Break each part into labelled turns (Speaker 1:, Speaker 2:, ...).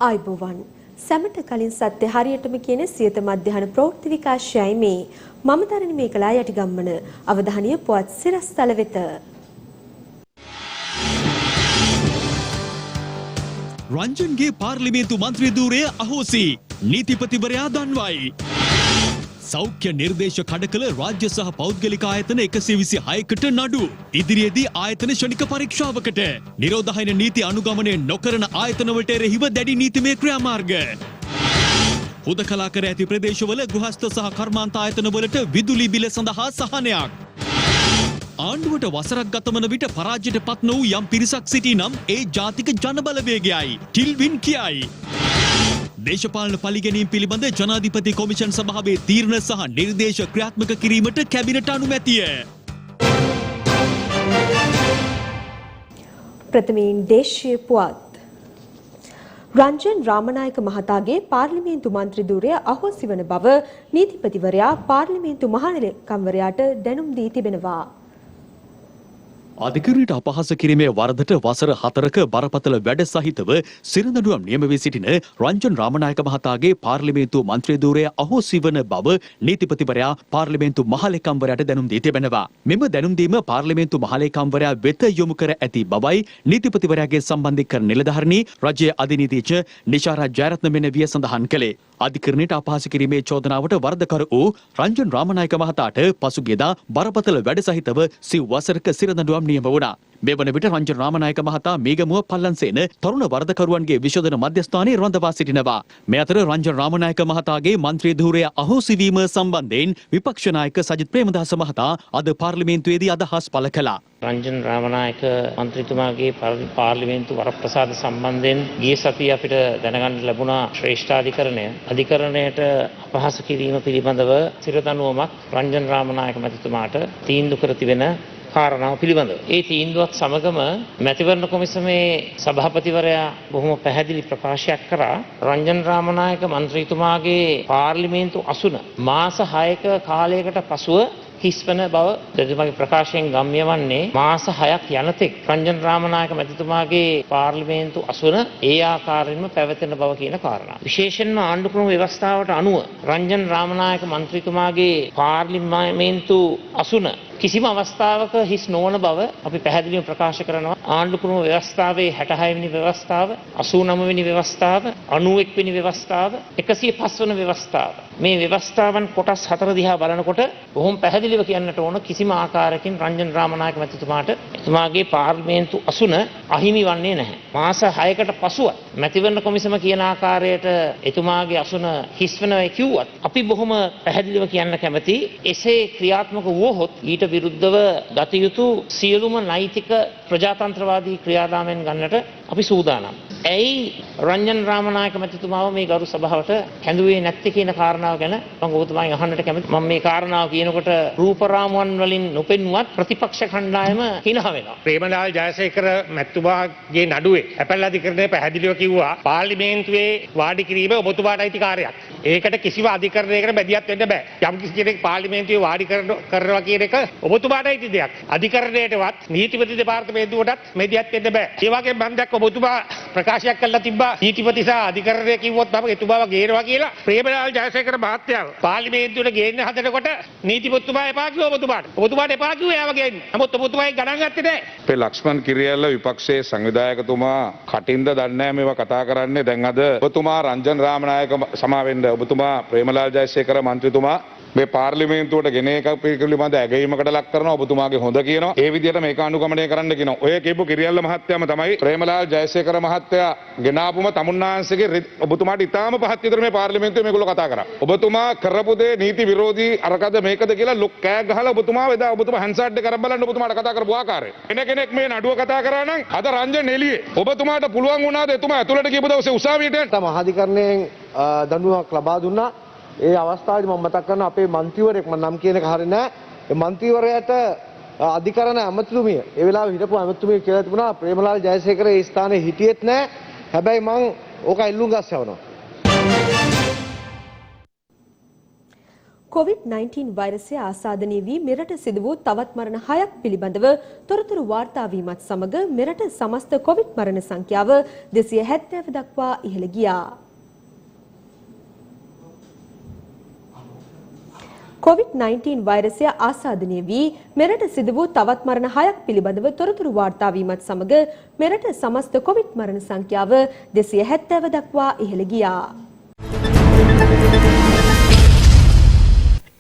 Speaker 1: ආයුබෝවන් සැමට කලින් සත්‍ය හරියටම කියන සියත මධ්‍යහන ප්‍රවෘත්ති විකාශයයි මේ මම දරණ මේකලා යටිගම්මන අවධානීය පුවත් සිරස්තල වෙත
Speaker 2: රංජන්ගේ පාර්ලිමේන්තු මන්ත්‍රී ධූරය අහෝසි නීතිපතිවරයා දන්වයි සෞඛ්‍ය නිර්දේශ කඩකල රාජ්‍ය සහ පෞද්ගලික ආයතන 126කට නඩු. ඉදිරියේදී ආයතන ශනික පරීක්ෂාවකට. නිරෝධායන නීති අනුගමනය නොකරන ආයතනවලට එරෙහිව දැඩි නීතිමය ක්‍රියාමාර්ග. හුදකලා කර ඇති ප්‍රදේශවල ගෘහස්ත සහ කර්මාන්ත ආයතනවලට විදුලි බිල සඳහා සහනයක්. ආණ්ඩුවට වසරක් ගතවන විට පරාජයට පත් නො වූ යම් පිරිසක් සිටී නම් ඒ ජාතික ජනබලවේගයයි. ටිල්වින් කියයි. දේශපාලන පලිගැනීම් පිළිබඳ ජනාධිපති කොමිෂන් සභාවේ තීරණ සහ නිර්දේශ ක්‍රියාත්මක කිරීමට කැබිනට් අනුමැතිය.
Speaker 1: ප්‍රථමයෙන් දේශීය පුවත්. රංජන් රාමනායක මහතාගේ පාර්ලිමේන්තු මන්ත්‍රී ධූරය අහෝසි වන බව නීතිපතිවරයා පාර්ලිමේන්තු මහලේකම්වරයාට දැනුම් දී තිබෙනවා.
Speaker 2: අධිකරණයට අපහාස කිරීමේ වරදට වසර 4ක බරපතල වැඩ සහිතව සිරදඬුවම් නියම වී සිටින රංජන් රාමනායක මහතාගේ පාර්ලිමේන්තු මන්ත්‍රී ධූරය අහෝසි වන බව නීතිපතිවරයා පාර්ලිමේන්තු මහලේකම්වරයාට දැනුම් දී තිබෙනවා. මෙම දැනුම් දීම පාර්ලිමේන්තු මහලේකම්වරයා වෙත යොමු කර ඇති බවයි නීතිපතිවරයාගේ සම්බන්ධීකරණ නිලධාරණී රජයේ අධිනීතිඥ නිශාරා ජයරත්න මෙනවිය සඳහන් කළේ. අධිකරණයට අපහාස කිරීමේ චෝදනාවට වරදකර වූ රංජන් රාමනායක මහතාට පසුගියදා බරපතල වැඩ සහිතව සිව් වසරක සිරදඬුවම් නියම වුණා. මේ වන විට රංජන් රාමනායක මහතා මේගමුව පල්ලන්සේන තරුණ වරදකරුවන්ගේ විශෝධන මධ්‍යස්ථානයේ රඳවා සිටිනවා. මේ අතර රංජන් රාමනායක මහතාගේ මන්ත්‍රී ධූරය අහෝසි වීම සම්බන්ධයෙන් විපක්ෂ නායක සජිත් ප්‍රේමදාස මහතා අද පාර්ලිමේන්තුවේදී අදහස් පළ කළා.
Speaker 3: රංජන් රාමනායක මන්ත්‍රීතුමාගේ පාර්ලිමේන්තු වරප්‍රසාද සම්බන්ධයෙන් ගිය සතියේ අපිට දැනගන්න ලැබුණා ශ්‍රේෂ්ඨාධිකරණය අධිකරණයට අපහාස කිරීම පිළිබඳව සිරදඬුවමක් රංජන් රාමනායක මැතිතුමාට තීන්දුව කර තිබෙන කාරණාව පිළිබඳව. ඒ තීන්දුවත් සමගම මැතිවරණ කොමිසමේ සභාපතිවරයා බොහොම පැහැදිලි ප්‍රකාශයක් කරා රංජන් රාමනායක මන්ත්‍රීතුමාගේ පාර්ලිමේන්තු අසුන මාස 6ක කාලයකට පසුව හිස්වන බව එතුමාගේ ප්‍රකාශයෙන් ගම්‍ය වන්නේ මාස 6ක් යනතෙක් රංජන් රාමනායක මැතිතුමාගේ පාර්ලිමේන්තු අසුන ඒ ආකාරයෙන්ම පැවතෙන බව කියන කාරණා. විශේෂයෙන්ම ආණ්ඩුක්‍රම ව්‍යවස්ථාවට අනුව රංජන් රාමනායක මන්ත්‍රීතුමාගේ පාර්ලිමේන්තු අසුන කිසිම අවස්ථාවක හිස් නොවන බව අපි පැහැදිලිව ප්‍රකාශ කරනවා. ආණ්ඩුක්‍රම ව්‍යවස්ථාවේ 66 වෙනි ව්‍යවස්ථාව, 89 වෙනි ව්‍යවස්ථාව, 91 වෙනි ව්‍යවස්ථාව, 105 වන ව්‍යවස්ථාව. මේ ව්‍යවස්ථාවන් කොටස් 4 දිහා බලනකොට බොහොම පැහැදිලිව කියන්නට ඕන කිසිම ආකාරයකින් රංජන් රාමනායක මැතිතුමාට එතුමාගේ පාර්ලිමේන්තු අසුන අහිමි වන්නේ නැහැ. මාස 6කට පසුව මැතිවරණ කොමිසම කියන ආකාරයට එතුමාගේ අසුන හිස් වෙනවා කිව්වත් අපි බොහොම පැහැදිලිව කියන්න කැමති එසේ ක්‍රියාත්මක වුවහොත් ඊට විරුද්ධව ගත යුතු සියලුම නෛතික ප්‍රජාතන්ත්‍රවාදී ක්‍රියාදාමයන් ගන්නට අපි සූදානම්. ඇයි රංජන් රාමනායක මැතිතුමාව මේ ගරු සභාවට කැඳුවේ නැත්තේ කියන කාරණාව ගැන මම ඔබතුමාගෙන් අහන්නට කැමතියි. මම මේ කාරණාව කියනකොට රූපරාමුවන් වලින් නොපෙන්වත් ප්‍රතිපක්ෂ කණ්ඩායම හිනහ වෙනවා.
Speaker 4: ප්‍රේමලාල් ජයසේකර මැතිතුමාගේ නඩුවේ ඇපැල් අධිකරණය පැහැදිලිව කිව්වා පාර්ලිමේන්තුවේ වාඩි කිරීම ඔබතුමාට අයිති කාර්යයක්. ඒකට කිසිම අධිකරණයකට බැදියත් වෙන්න බෑ. යම් කිසි කෙනෙක් පාර්ලිමේන්තුවේ වාඩි කරනවා කියන එක ඔබතුමාට අයිති දෙයක්. අධිකරණයටවත් නීතිපති දෙපාර්තමේන්තුවටත් මෙදියත් වෙන්න බෑ. ඒ වගේම මම දැක්ක ඔබතුමා ප්‍රකාශයක් කළා තිබ්බා නීතිපති සහ අධිකරණය කිව්වොත් මම එතුමාව ගේනවා කියලා. ප්‍රේමලාල් ජයසේකර මහත්තයා පාර්ලිමේන්තුවට ගේන්න හදනකොට නීතිපතිතුමා එපා කිව්වා ඔබතුමාට. ඔබතුමාට එපා කිව්වා එයාව ගේන්න. නමුත් ඔබතුමා ඒක ගණන් ගත්තේ නැහැ.
Speaker 5: අපේ ලක්ෂ්මන් කිරියල්ල විපක්ෂයේ සංවිධායකතුමා කටින්ද දන්නේ නැහැ මේවා කතා කරන්නේ. දැන් අද ඔබතුමා රංජන් රාමනායක සමාවෙන්න ඔබතුමා ප්‍රේමලාල් ජයසේකර මන්ත්‍රීතුමා මේ පාර්ලිමේන්තුවට ගෙන එක පිළිබඳ ඇගයීමකට ලක් කරනවා. ඔබතුමාගේ හොඳ කියනවා. ඒ විදිහට මේක අනුගමනය කරන්න කියනවා. ඔය කියපු කිරියල්ල මහත්තයාම තමයි ප්‍රේමලාල් ජයසේකර මහත්තයා ගෙනාපුම තමුන්නාන්සේගේ ඔබතුමාට ඉතාම පහත් විතර මේ පාර්ලිමේන්තුවේ මේගොල්ලෝ කතා කරා. ඔබතුමා කරපු දේ නීති විරෝධී අරකද මේකද කියලා ලොක් කෑ ගහලා ඔබතුමා එදා ඔබතුමා හැන්සාඩ් එක කරන් බලන්න ඔබතුමාට කතා කරපු ආකාරය. කෙනෙක් මේ නඩුව කතා කරා නම් අද රංජන් එළියේ ඔබතුමාට පුළුවන් වුණාද එතුමා ඇතුළට ගියපු දවසේ උසාවියට යන්න?
Speaker 6: තම අධිකරණයෙන් දඬුවමක් ලබා දුන්නා. ඒ අවස්ථාවේදී මම මතක් කරනවා අපේ මන්ත්‍රීවරයෙක් මම නම් කියන එක හරිය නෑ. ඒ මන්ත්‍රීවරයාට අධිකරණ ඇමතුමිය ඒ වෙලාවේ හිටපු ඇමතුමිය කියලා තිබුණා ප්‍රේමලාල් ජයසේකර ඒ ස්ථානයේ හිටියෙත් නෑ. හැබැයි මං ඕක එල්ලුම් ගස් යවනවා.
Speaker 1: COVID-19 වෛරසය ආසාදනය වී මෙරට සිදු වූ තවත් මරණ 6ක් පිළිබඳව තොරතුරු වාර්තා වීමත් සමග මෙරට සමස්ත කොවිඩ් මරණ සංඛ්‍යාව 270 දක්වා ඉහළ ගියා. COVID-19 වෛරසය ආසාදනය වී මෙරට සිදු වූ තවත් මරණ 6ක් පිළිබඳව තොරතුරු වාර්තා වීමත් සමග මෙරට සමස්ත කොවිඩ් මරණ සංඛ්‍යාව 270 දක්වා ඉහළ ගියා.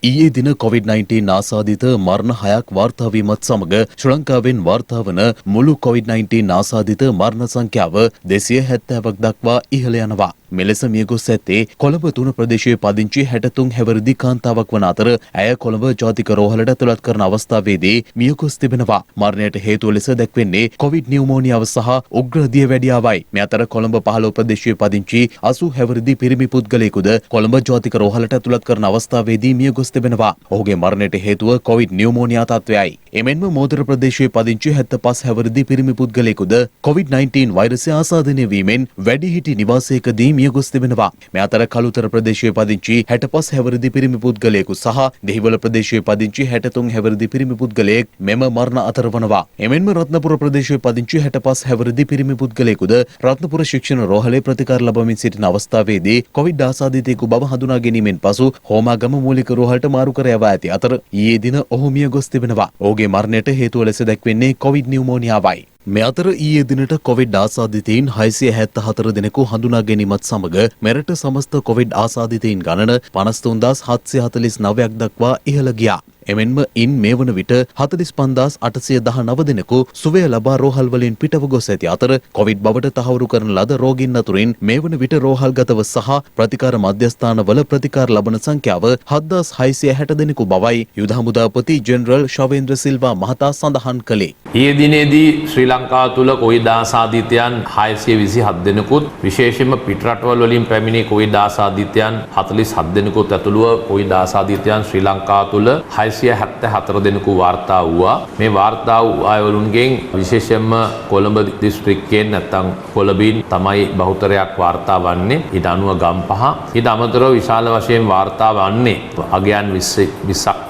Speaker 7: ඊයේ දින COVID-19 ආසාදිත මරණ 6ක් වාර්තා වීමත් සමග ශ්‍රී ලංකාවෙන් වාර්තා වන මුළු COVID-19 ආසාදිත මරණ සංඛ්‍යාව 270ක් දක්වා ඉහළ යනවා. මෙලෙස මියගොස් ඇත්තේ කොළඹ 3 ප්‍රදේශයේ පදිංචි 63 හැවිරිදි කාන්තාවක් වන අතර ඇය කොළඹ ජාතික රෝහලට ඇතුළත් කරන අවස්ථාවේදී මියගොස් තිබෙනවා. මරණයට හේතුව ලෙස දැක්වෙන්නේ කොවිඩ් නියුමෝනියාව සහ උග්‍ර දියවැඩියාවයි. මේ අතර කොළඹ 15 ප්‍රදේශයේ පදිංචි 80 හැවිරිදි පිරිමි පුද්ගලයෙකුද කොළඹ ජාතික රෝහලට ඇතුළත් කරන අවස්ථාවේදී මියගොස් තිබෙනවා. ඔහුගේ මරණයට හේතුව කොවිඩ් නියුමෝනියා තත්ත්වයයි. එමෙන්ම මෝදර ප්‍රදේශයේ පදිංචි 75 හැවිරිදි පිරිමි පුද්ගලයෙකුද COVID-19 වෛරසය ආසාදනය වීමෙන් වැඩිහිටි නිවාසයකදී මියගොස් තිබෙනවා. මේ අතර කළුතර ප්‍රදේශයේ පදිංචි 65 හැවිරිදි පිරිමි පුද්ගලයෙකු සහ දෙහිවල ප්‍රදේශයේ පදිංචි 63 හැවිරිදි පිරිමි පුද්ගලයෙක් මෙම මරණ අතර වනවා. එමෙන්ම රත්නපුර ප්‍රදේශයේ පදිංචි 65 හැවිරිදි පිරිමි පුද්ගලයෙකුද රත්නපුර ශික්ෂණ රෝහලේ ප්‍රතිකාර ලබමින් සිටින අවස්ථාවේදී කොවිඩ් ආසාදිතයෙකු බව හඳුනා ගැනීමෙන් පසු හෝමාගම මූලික රෝහලට මාරු කර යවා ඇති අතර ඊයේ දින ඔහු මියගොස් තිබෙනවා. ඔහුගේ මරණයට හේතුව ලෙස දැක්වෙන්නේ කොවිඩ් නියුමෝනියාවයි. මේ අතර ඊයේ දිනට කොවිඩ් ආසාදිතයින් 674 දෙනෙකු හඳුනා ගැනීමත් සමග මෙරට සමස්ත කොවිඩ් ආසාදිතයින් ගණන 53749ක් දක්වා ඉහළ ගියා. එමෙන්ම ඉන් මේ වන විට 45819 දෙනෙකු සුවය ලබා රෝහල් වලින් පිටව ගොස් ඇති අතර කොවිඩ් බවට තහවුරු කරන ලද රෝගීන් අතුරින් මේ වන විට රෝහල්ගතව සහ ප්‍රතිකාර මධ්‍යස්ථානවල ප්‍රතිකාර ලබන සංඛ්‍යාව 7660 දෙනෙකු බවයි යුද හමුදාපති ජෙනරල් ශවේන්ද්‍ර සිල්වා මහතා සඳහන් කළේ.
Speaker 8: ඊයේ දිනේදී ශ්‍රී ලංකාව තුළ කොවිඩ් ආසාදිතයන් 627 දෙනෙකුත් විශේෂයෙන්ම පිටරටවල වලින් පැමිණි කොවිඩ් ආසාදිතයන් 47 දෙනෙකුත් ඇතුළුව කොවිඩ් ආසාදිතයන් ශ්‍රී ලංකාව තුළ 674 දෙනෙකු වාර්තා වුණා. මේ වාර්තා වූ අයවලුන්ගෙන් විශේෂයෙන්ම කොළඹ දිස්ත්‍රික්කයෙන් නැත්නම් කොළඹින් තමයි බහුතරයක් වාර්තා වන්නේ. ඊට අනුව ගම්පහ. ඊට අමතරව විශාල වශයෙන් වාර්තා වන්නේ අගයන් 20ක්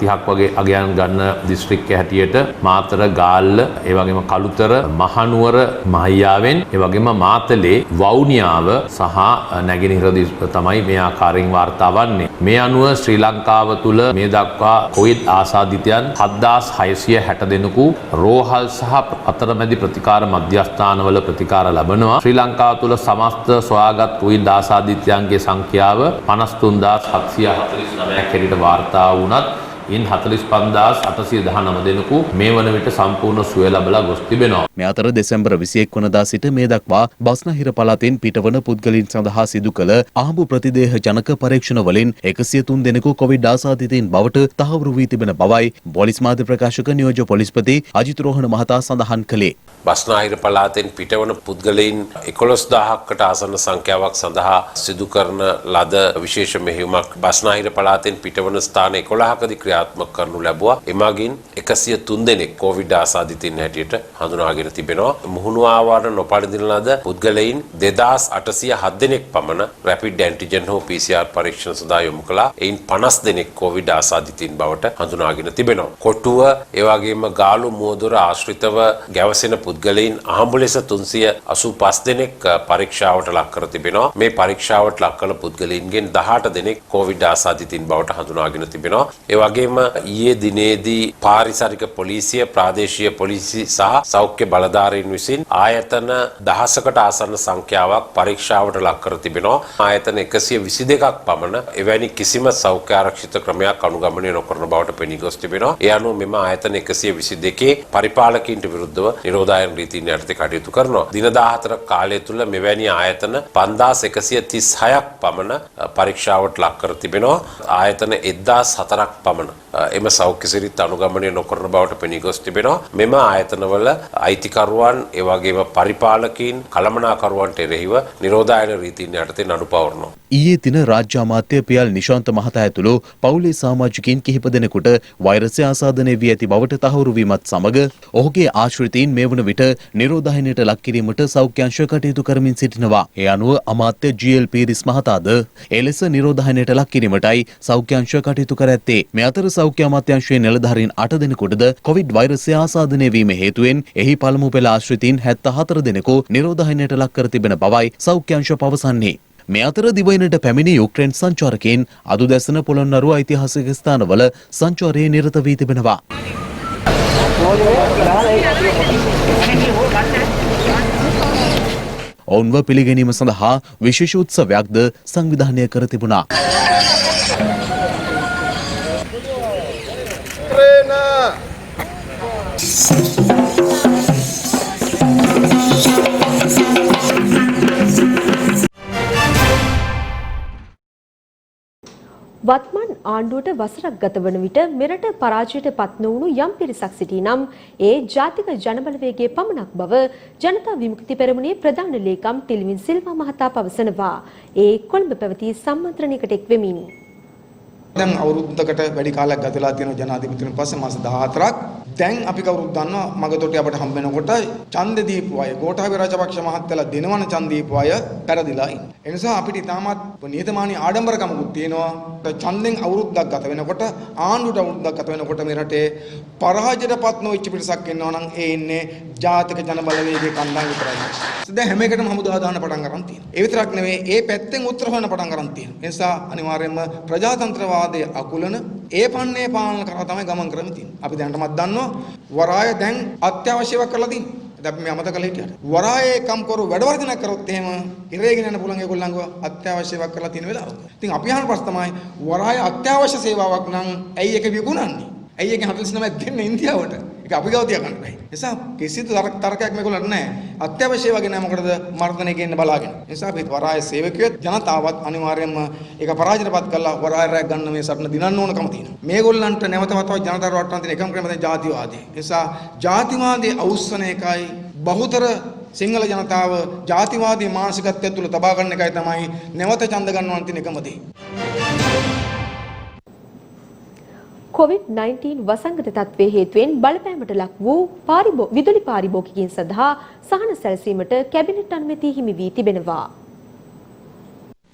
Speaker 8: 30ක් වගේ අගයන් ගන්න දිස්ත්‍රික්කයේ හැටියට මාතර ගාල්ල, ඒ වගේම කළුතර, මහනුවර, මහයාවෙන්, ඒ වගේම මාතලේ, වවුනියාව සහ නැගෙනහිර තමයි මේ ආකාරයෙන් වාර්තා වන්නේ. මේ අනුව ශ්‍රී ලංකාව තුළ මේ දක්වා කොවිඩ් ආසාදිතයන් 7660 දෙනෙකු රෝහල් සහ අතරමැදි ප්‍රතිකාර මධ්‍යස්ථානවල ප්‍රතිකාර ලබනවා. ශ්‍රී ලංකාව තුළ සමස්ත සොයාගත් කොවිඩ් ආසාදිතයන්ගේ සංඛ්‍යාව 53749ක් හැටියට වාර්තා වුණත් ඉන් 45819 දෙනෙකු මේ වන විට සම්පූර්ණ සුවය ලබලා ගොස් තිබෙනවා.
Speaker 7: මේ අතර දෙසැම්බර් 21 වනදා සිට මේ දක්වා බස්නාහිර පළාතෙන් පිටවන පුද්ගලයන් සඳහා සිදු කළ ආහඹු ප්‍රතිදේහ ජනක පරීක්ෂණ වලින් 103 දෙනෙකු කොවිඩ් ආසාදිතයින් බවට තහවුරු වී තිබෙන බවයි පොලිස් මාධ්‍ය ප්‍රකාශක නියෝජ්‍ය පොලිස්පති අජිත් රෝහණ මහතා සඳහන් කළේ.
Speaker 9: බස්නාහිර පළාතෙන් පිටවන පුද්ගලයන් 11000කට ආසන්න සංඛ්‍යාවක් සඳහා සිදු කරන ලද විශේෂ මෙහෙයුමක් බස්නාහිර පළාතෙන් පිටවන ස්ථාන 11කදී ක්‍රියාත්මක කරනු ලැබුවා. එමගින් 103 දෙනෙක් කොවිඩ් ආසාදිතයින් හැටියට හඳුනාගෙන තිබෙනවා. මුහුණු ආවරණ නොපරිදින ලද පුද්ගලයන් 2807 දෙනෙක් පමණ රැපිඩ් ඇන්ටිජන් හෝ PCR පරීක්ෂණ සඳහා යොමු කළා. එයින් 50 දෙනෙක් කොවිඩ් ආසාදිතයින් බවට හඳුනාගෙන තිබෙනවා. කොටුව, ඒ වගේම ගාලු මුවදොර ආශ්‍රිතව ගැවසෙන පුද්ගලයන් අහඹු ලෙස 385 දෙනෙක් පරීක්ෂාවට ලක් කර තිබෙනවා. මේ පරීක්ෂාවට ලක් කළ පුද්ගලයන්ගෙන් 18 දෙනෙක් කොවිඩ් ආසාදිතයින් බවට හඳුනාගෙන තිබෙනවා. ඒ වගේම ඊයේ දිනේදී පාරිසරික පොලිසිය, ප්‍රාදේශීය පොලිසිය සහ සෞඛ්‍ය බලධාරීන් විසින් ආයතන 10කට ආසන්න සංඛ්‍යාවක් පරීක්ෂාවට ලක් කර තිබෙනවා. ආයතන 122ක් පමණ එවැනි කිසිම සෞඛ්‍ය ආරක්ෂිත ක්‍රමයක් අනුගමනය නොකරන බවට පෙනී ගොස් තිබෙනවා. ඒ අනුව මෙම ආයතන 122 පරිපාලකයින්ට විරුද්ධව නිරෝධායන රීතීන් යටතේ කටයුතු කරනවා. දින 14 කාලය තුල මෙවැනි ආයතන 5136ක් පමණ පරීක්ෂාවට ලක් කර තිබෙනවා. ආයතන 1004ක් පමණ එම සෞඛ්‍ය සිරිත් අනුගමනය නොකරන බවට පෙනී ගොස් තිබෙනවා. මෙම ආයතනවල අයිතිකරුවන් ඒ වගේම පරිපාලකීන් කළමනාකරුවන්ට එරෙහිව නිරෝධායන රීතීන් යටතේ නඩු පවරනවා.
Speaker 7: ඊයේ දින රාජ්‍ය අමාත්‍ය පියල් නිශාන්ත මහතා ඇතුළු පවුලේ සමාජිකයින් කිහිප දෙනෙකුට වෛරසය ආසාදනය වී ඇති බවට තහවුරු වීමත් සමග ඔහුගේ ආශ්‍රිතයින් මේ වන විට නිරෝධායනයට ලක් කිරීමට සෞඛ්‍ය අංශ කටයුතු කරමින් සිටිනවා. ඒ අනුව අමාත්‍ය ජී.එල්. පීරිස් මහතාද එලෙස නිරෝධායනයට ලක් කිරීමටයි සෞඛ්‍ය අංශ කටයුතු කර ඇත්තේ. මේ අතර සෞඛ්‍ය අමාත්‍යාංශයේ නිලධාරීන් 8 දෙනෙකුටද කොවිඩ් වෛරසය ආසාදනය වීම හේතුවෙන් එහි පළමු පෙළ ආශ්‍රිතයින් 74 දෙනෙකු නිරෝධායනයට ලක් කර තිබෙන බවයි සෞඛ්‍ය අංශ පවසන්නේ. මේ අතර දිවයිනට පැමිණි යුක්රේන් සංචාරකයන් අදුදැසන පොළොන්නරුව ඓතිහාසික ස්ථානවල සංචාරයේ නිරත වී තිබෙනවා. ඔවුන්ව පිළිගැනීම සඳහා විශේෂ උත්සවයක්ද සංවිධානය කර තිබුණා.
Speaker 1: වත්මන් ආණ්ඩුවට වසරක් ගත වන විට මෙරට පරාජයට පත් නොවුණු යම් පිරිසක් සිටී නම් ඒ ජාතික ජනබලවේගයේ පමණක් බව ජනතා විමුක්ති පෙරමුණේ ප්‍රධාන ලේකම් ටිල්වින් සිල්වා මහතා පවසනවා. ඒ කොළඹ පැවති සම්මන්ත්‍රණයකට එක් වෙමින්
Speaker 10: දැන් අවුරුද්දකට වැඩි කාලයක් ගත වෙලා තියෙන ජනාධිපතිතුමන් පස්සේ මාස 14ක් දැන් අපි කවුරුත් දන්නවා මගතොටේ අපිට හම්බ වෙනකොට ඡන්ද දීපු අය ගෝඨාභය රාජපක්ෂ මහත්තයලා දෙනවන ඡන්ද දීපු අය පෙරදිලා ඉන්නේ. ඒ නිසා අපිට තාමත් නිහතමානී ආඩම්බරකමකුත් තියෙනවා. ඡන්දෙන් අවුරුද්දක් ගත වෙනකොට ආණ්ඩුවට අවුරුද්දක් ගත වෙනකොට මේ රටේ පරාජයටපත් නොවිච්ච පිරිසක් ඉන්නවා නම් ඒ ඉන්නේ ජාතික ජනබලවේගයේ කණ්ඩායම විතරයි. දැන් හැම එකටම හමුදා දාන්න පටන් ගන්න තියෙනවා. ඒ විතරක් නෙවෙයි ඒ පැත්තෙන් උත්තර හොයන්න පටන් ගන්න තියෙනවා. ඒ නිසා අනිවාර්යයෙන්ම ප්‍රජාතන්ත්‍රවාදයේ අකුලන ඒ පන්නේ පාලන කරා තමයි ගමන් කරන්නේ තියෙන්නේ. අපි දැනටමත් දන්නවා වරාය දැන් අත්‍යවශ්‍යව කරලා තියෙනවා. දැන් අපි අමතක කළේ හිටියට. වරායේ කම්කරු වැඩවර්ධනයක් කරොත් එහෙම ඉරේගෙන යන පුළුවන් ඒගොල්ලන්ව අත්‍යවශ්‍යව කරලා තියෙන වෙලාවක. ඉතින් අපි අහන ප්‍රශ්න තමයි වරාය අත්‍යවශ්‍ය සේවාවක් නම් ඇයි ඒක විකුණන්නේ? ඇයි ඒක 49 දෙන්න ඉන්දියාවට? ඒක අපි ගාව තියාගන්න බෑ. නිසා කිසිදු තර්කයක් මේගොල්ලන්ට නැහැ. අත්‍යවශ්‍ය වගේ නෑ මොකටද මර්ධනය ගෙන්න බලාගෙන. නිසා අපි වරාය සේවකයොත් ජනතාවත් අනිවාර්යයෙන්ම ඒක පරාජයටපත් කරලා වරාය රැක් ගන්න මේ සටන දිනන්න ඕනකම තියෙනවා. මේගොල්ලන්ට නැවත වතාවක් ජනතාවට වටවන්න තියෙන එකම ක්‍රමය තමයි ජාතිවාදී. නිසා ජාතිවාදී අවුස්සන එකයි බහුතර සිංහල ජනතාව ජාතිවාදී මානසිකත්වය තුළ තබා ගන්න එකයි තමයි නැවත ඡන්ද ගන්නවන් තියෙන එකම දේ.
Speaker 1: COVID-19 වසංගත තත්ත්වයේ හේතුවෙන් බලපෑමට ලක් වූ විදුලි පාරිභෝගිකයන් සඳහා සහන සැලසීමට කැබිනට් අනුමැතිය හිමි වී තිබෙනවා.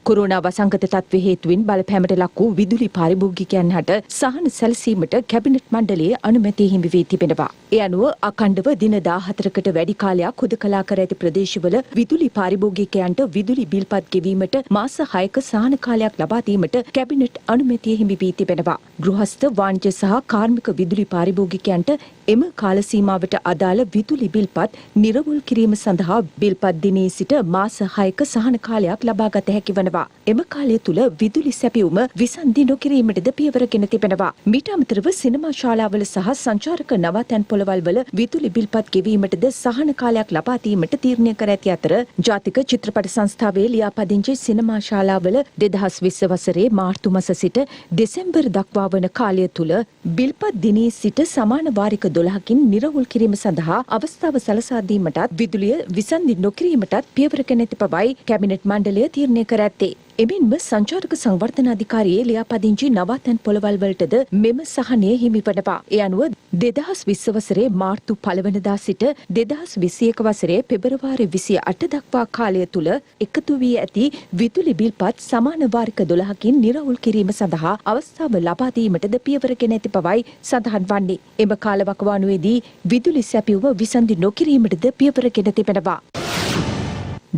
Speaker 11: කොරෝනා වසංගත තත්ත්වයේ හේතුවෙන් බලපෑමට ලක් වූ විදුලි පාරිභෝගිකයන් හට සහන සැලසීමට කැබිනට් මණ්ඩලයේ අනුමැතිය හිමි වී තිබෙනවා. ඒ අනුව අඛණ්ඩව දින 14කට වැඩි කාලයක් හුදකලා කර ඇති ප්‍රදේශවල විදුලි පාරිභෝගිකයන්ට විදුලි බිල්පත් ගෙවීමට මාස 6ක සහන කාලයක් ලබා දීමට කැබිනට් අනුමැතිය හිමි වී තිබෙනවා. ගෘහස්ත වාණිජ්‍ය සහ කාර්මික විදුලි පාරිභෝගිකයන්ට එම කාල සීමාවට අදාළ විදුලි බිල්පත් නිරවුල් කිරීම සඳහා බිල්පත් දිනේ සිට මාස 6ක සහන කාලයක් ලබා ගත හැකි වනවා. එම කාලය තුල විදුලි සැපයුම විසන්ධි නොකිරීමටද පියවරගෙන තිබෙනවා. මීට අමතරව සිනමා ශාලාවල සහ සංචාරක නවාතැන් පොළවල් වල විදුලි බිල්පත් ගෙවීමටද සහන කාලයක් ලබා දීමට තීරණය කර ඇති අතර ජාතික චිත්‍රපට සංස්ථාවේ ලියාපදිංචි සිනමා ශාලාවල 2020 වසරේ මාර්තු මාස සිට දෙසැම්බර් දක්වා වන කාලය තුල බිල්පත් දිනේ සිට සමාන වාරික 12කින් නිරවුල් කිරීම සඳහා අවස්ථාව සලසා දීමටත් විදුලිය විසන්ධි නොකිරීමටත් පියවරගෙන ඇති බවයි කැබිනට් මණ්ඩලය තීරණය කර ඇත්තේ. එමෙන්ම සංචාරක සංවර්ධන අධිකාරියේ ලියාපදිංචි නවාතැන් පොළවල් වලටද මෙම සහනය හිමි වනවා. ඒ අනුව 2020 වසරේ මාර්තු 1 වෙනිදා සිට 2021 වසරේ පෙබරවාරි 28 දක්වා කාලය තුල එකතු වී ඇති විදුලි බිල්පත් සමාන වාරික 12කින් නිරවුල් කිරීම සඳහා අවස්ථාව ලබා දීමටද පියවරගෙන ඇති බවයි සඳහන් වන්නේ. එම කාලවකවානුවේදී විදුලි සැපයුම විසන්ධි නොකිරීමටද පියවරගෙන තිබෙනවා.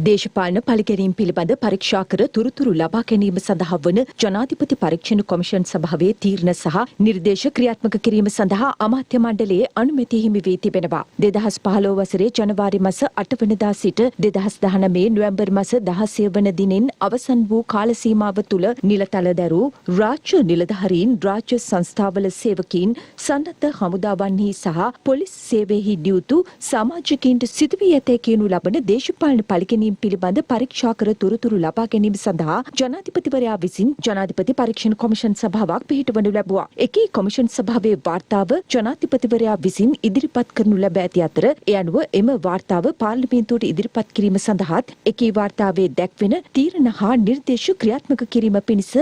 Speaker 11: දේශපාලන පළිගැනීම් පිළිබඳ පරීක්ෂා කර තොරතුරු ලබා ගැනීම සඳහා වන ජනාධිපති පරීක්ෂණ කොමිෂන් සභාවේ තීරණ සහ නිර්දේශ ක්‍රියාත්මක කිරීම සඳහා අමාත්‍ය මණ්ඩලයේ අනුමැතිය හිමි වී තිබෙනවා. 2015 වසරේ ජනවාරි මාස 8 වෙනිදා සිට 2019 නොවැම්බර් මාස 16 වන දිනෙන් අවසන් වූ කාල සීමාව තුළ නිලතලදැරු රාජ්‍ය නිලධාරීන් රාජ්‍ය සංස්ථාවල සේවකීන් සන්නද්ධ හමුදාවන්හි සහ පොලිස් සේවයෙහි ඩියුතු සමාජිකයින්ට සිදු වී ඇතැයි කියනු ලබන දේශපාලන පළිගැනීම් ගැනීම පිළිබඳ පරීක්ෂා කර තොරතුරු ලබා ගැනීම සඳහා ජනාධිපතිවරයා විසින් ජනාධිපති පරීක්ෂණ කොමිෂන් සභාවක් පිහිටවනු ලැබුවා. එකී කොමිෂන් සභාවේ වාර්තාව ජනාධිපතිවරයා විසින් ඉදිරිපත් කරනු ලැබ ඇති අතර ඒ අනුව එම වාර්තාව පාර්ලිමේන්තුවට ඉදිරිපත් කිරීම සඳහාත් එකී වාර්තාවේ දැක්වෙන තීරණ හා නිර්දේශ ක්‍රියාත්මක කිරීම පිණිස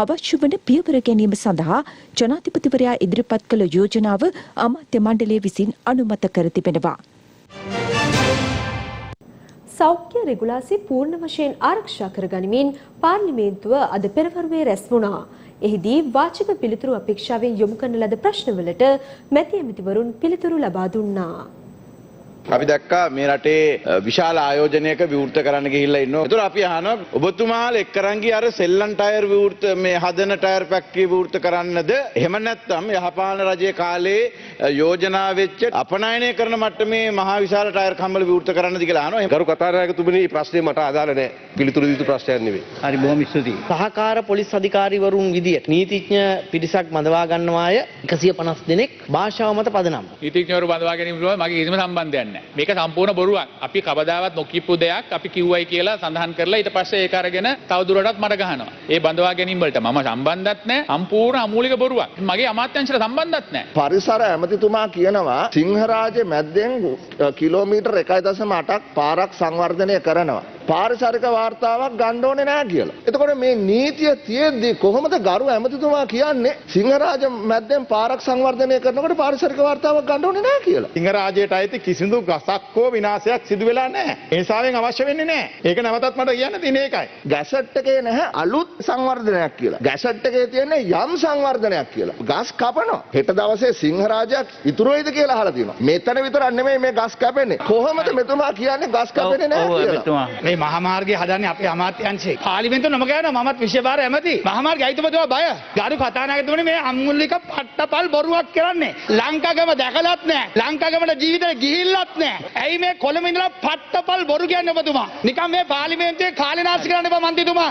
Speaker 11: අවශ්‍ය වන පියවර ගැනීම සඳහා ජනාධිපතිවරයා ඉදිරිපත් කළ යෝජනාව අමාත්‍ය මණ්ඩලය විසින් අනුමත කර තිබෙනවා.
Speaker 1: සෞඛ්‍ය රෙගුලාසි පූර්ණ වශයෙන් ආරක්ෂා කරගනිමින් පාර්ලිමේන්තුව අද පෙරවරුවේ රැස් වුණා. එහිදී වාචික පිළිතුරු අපේක්ෂාවෙන් යොමු කරන ලද ප්‍රශ්නවලට මැති ඇමතිවරුන් පිළිතුරු ලබා දුන්නා.
Speaker 12: අපි දැක්කා මේ රටේ විශාල ආයෝජනයක විවෘත කරන්න ගිහිල්ලා ඉන්නවා. ඒතර අපි අහනවා ඔබතුමාල එක්කරන් ගිය අර සෙල්ලම් ටයර් විවෘත මේ හදන ටයර් ෆැක්ටරි විවෘත කරන්නද? එහෙම නැත්නම් යහපාලන රජයේ කාලේ යෝජනා වෙච්ච අපනයනය කරන මට්ටමේ මහා විශාල ටයර් කම්බල විවෘත කරන්නද කියලා අහනවා.
Speaker 6: ගරු කතානායකතුමනි මේ ප්‍රශ්නේ මට අදාළ නැහැ. පිළිතුරු දීතු ප්‍රශ්නයක් නෙවෙයි.
Speaker 13: හරි බොහොම ස්තුතියි. සහකාර පොලිස් අධිකාරීවරුන් විදියට නීතිඥ පිරිසක් බඳවා ගන්නවා අය 150 දෙනෙක් භාෂාව මත පදනම්.
Speaker 14: නීතිඥවරු බඳවා ගැනීම පිළිබඳව මගේ කිසිම සම්බන්ධයක් නැහැ. මේක සම්පූර්ණ බොරුවක්. අපි කවදාවත් නොකියපු දෙයක් අපි කිව්වයි කියලා සඳහන් කරලා ඊට පස්සේ ඒක අරගෙන තවදුරටත් මට ගහනවා. ඒ බඳවා ගැනීම වලට මම සම්බන්ධත් නැහැ. සම්පූර්ණ අමූලික බොරුවක්. මගේ අමාත්‍යාංශයට සම්බන්ධත් නැහැ.
Speaker 6: පරිසර ඇමතිතුමා කියනවා සිංහරාජේ මැද්දෙන් කිලෝමීටර් 1.8ක් පාරක් සංවර්ධනය කරනවා. පාරිසරික වාර්තාවක් ගන්න ඕනේ නැහැ කියලා. එතකොට මේ නීතිය තියෙද්දි කොහොමද ගරු ඇමතිතුමා කියන්නේ සිංහරාජ මැද්දෙන් පාරක් සංවර්ධනය කරනකොට පාරිසරික වාර්තාවක් ගන්න ඕනේ නැහැ කියලා.
Speaker 4: සිංහරාජයට අයිති කිසිදු ගසක් හෝ විනාශයක් සිදු වෙලා නැහැ. ඒ නිසාවෙන් අවශ්‍ය වෙන්නේ නැහැ. ඒක නැවතත් මට කියන්න තියෙන්නේ ඒකයි.
Speaker 6: ගැසට් එකේ නැහැ අලුත් සංවර්ධනයක් කියලා. ගැසට් එකේ තියෙන්නේ යම් සංවර්ධනයක් කියලා. ගස් කපනවා. හෙට දවසේ සිංහරාජයක් ඉතුරු වෙයිද කියලා අහලා තියෙනවා. මෙතන විතරක් නෙමෙයි මේ ගස් කැපෙන්නේ. කොහොමද මෙතුමා කියන්නේ ගස් කැපෙන්නේ නැහැ කියලා.
Speaker 4: මේ මහාමාර්ගය හදන්නේ අපේ අමාත්‍යාංශේ. පාර්ලිමේන්තුව නම ගෑන මමත් විශේෂ භාර ඇමති. මහාමාර්ගය අයිතිපතිව බය. ගරු කතානායකතුමනි මේ අමුල්ලික පට්ටපල් බොරුවක් කරන්නේ. ලංකාගම දැකලත් නැහැ. ලංකාගමට ජීවිතේ ගිහිල්ලත් නැහැ. ඇයි මේ කොළඹ ඉඳලා පට්ටපල් බොරු කියන්නේ ඔබතුමා? නිකන් මේ පාර්ලිමේන්තුවේ කාලේ නාස්ති කරන්න එපා මන්ත්‍රීතුමා.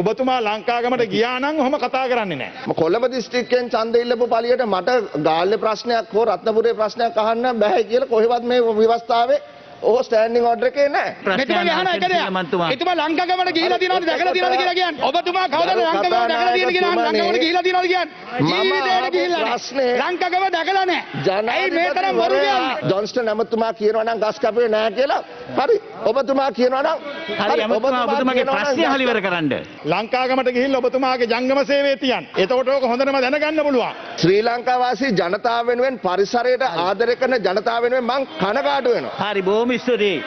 Speaker 4: ඔබතුමා ලංකාගමට ගියා නම් ඔහොම කතා කරන්නේ නැහැ.
Speaker 6: කොළඹ දිස්ත්‍රික්කයෙන් ඡන්ද ඉල්ලපු පළියට මට ගාල්ලේ ප්‍රශ්නයක් හෝ රත්නපුරේ ප්‍රශ්නයක් අහන්න බෑ කියලා කොහෙවත් මේ ව්‍යවස්ථාවේ ඕ ස්ටෑන්ඩින් ඕඩර් එකේ නැහැ.
Speaker 13: මෙතුමාගේ අහන එක දෙයක්. එතුමා ලංකාගමට ගිහිලා තියෙනවද දැකලා තියෙනවද කියලා කියන්නේ. ඔබතුමා කවදාද ලංකාගමට දැකලා තියෙනවද කියලා ලංකාගමට ගිහිලා තියෙනවද කියන්නේ. ජීවිතේට ගිහිල්ලා නැහැ. ලංකාගම දැකලා නැහැ. ඇයි මේ තරම් බොරු කියන්නේ?
Speaker 6: ජොන්ස්ටන් ඇමතුමා කියනවා නම් ගස් කැපුවේ නැහැ කියලා. හරි. ඔබතුමා කියනවා නම්
Speaker 13: හරි ඔබතුමාගේ ප්‍රශ්නේ අහලා ඉවර කරන්න.
Speaker 4: ලංකාගමට ගිහිල්ලා ඔබතුමාගේ ජංගම සේවය තියන්න. එතකොට ඕක හොඳටම දැනගන්න පුළුවන්.
Speaker 6: ශ්‍රී ලංකා වාසී ජනතාව වෙනුවෙන් පරිසරයට ආදරය කරන ජනතාව වෙනුවෙන් මං කනගාටු වෙනවා.
Speaker 13: හරි බොහොම ස්තුතියි.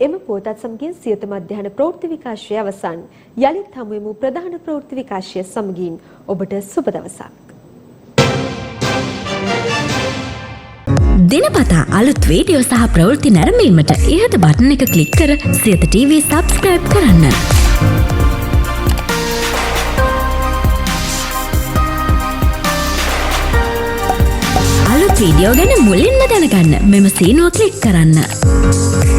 Speaker 1: එම පුවතත් සමගින් සියත මධ්‍යහන ප්‍රවෘත්ති විකාශය අවසන්. යලිත් හමුවෙමු ප්‍රධාන ප්‍රවෘත්ති විකාශය සමගින්. ඔබට සුබ දවසක්.
Speaker 15: දිනපතා අලුත් වීඩියෝ සහ ප්‍රවෘත්ති නැරඹීමට ඉහත බටන් එක ක්ලික් කර සියත TV සබ්ස්ක්‍රයිබ් කරන්න. අලුත් වීඩියෝ ගැන මුලින්ම දැනගන්න මෙම සීනුව ක්ලික් කරන්න.